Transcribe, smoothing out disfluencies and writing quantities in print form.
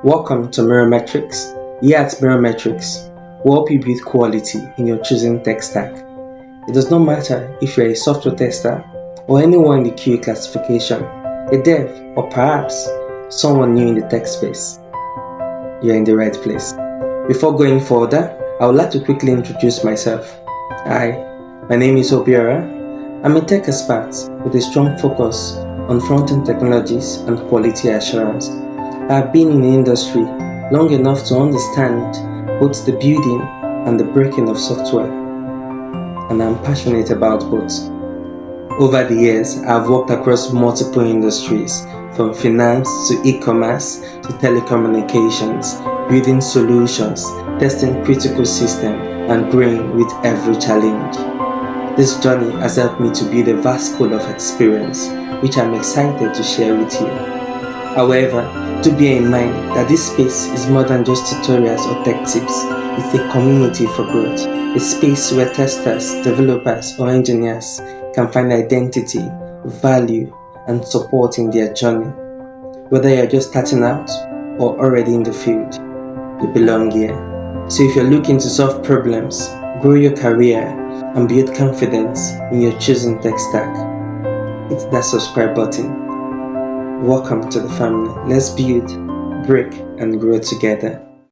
Welcome to Metrics. Here at Metrics, we help you build quality in your chosen tech stack. It does not matter if you're a software tester or anyone in the QA classification, a dev, or perhaps someone new in the tech space. You're in the right place. Before going further, I would like to quickly introduce myself. Hi, my name is Obiora. I'm a tech expert with a strong focus on front-end technologies and quality assurance. I have been in the industry long enough to understand both the building and the breaking of software, and I'm passionate about both. Over the years, I've worked across multiple industries, from finance to e-commerce to telecommunications, building solutions, testing critical systems, and growing with every challenge. This journey has helped me to build a vast pool of experience, which I'm excited to share with you. However, do bear in mind that this space is more than just tutorials or tech tips. It's a community for growth, a space where testers, developers, or engineers can find identity, value, and support in their journey. Whether you're just starting out or already in the field, you belong here. So if you're looking to solve problems, grow your career, and build confidence in your chosen tech stack, hit that subscribe button. Welcome to the family. Let's build, break, and grow together.